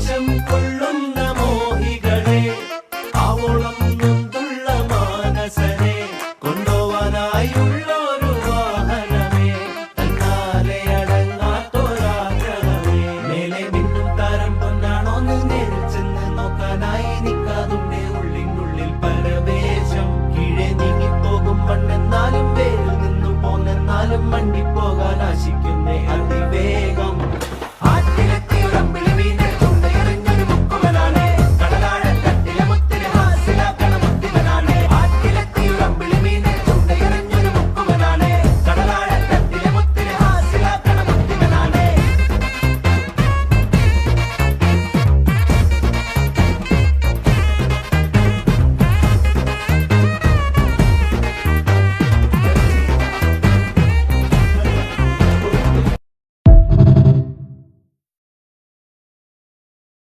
ആവേശം കൊള്ളുന്ന മോഹികളെ, ആവോളം നൊന്തുള്ള മാനസരെ കൊണ്ടുപോവാനായുള്ളൊരു വാഹനമേ, തന്നാലെ അടങ്ങാത്തൊരാഗ്രഹമേ. മേലെ മിന്നും താരം പൊന്നാണോന്ന് നേരിൽ ചെന്ന് നോക്കാനായി നിൽക്കാതുണ്ട് ഉള്ളിനുള്ളിൽ പരവേശം. കീഴെ നീങ്ങിപ്പോകും മണ്ണെന്നാലും വേരിൽ നിന്നു പോന്നെന്നാലും മണ്ടിപ്പോകാൻ ആശിക്കുന്നേ അതിവേഗം.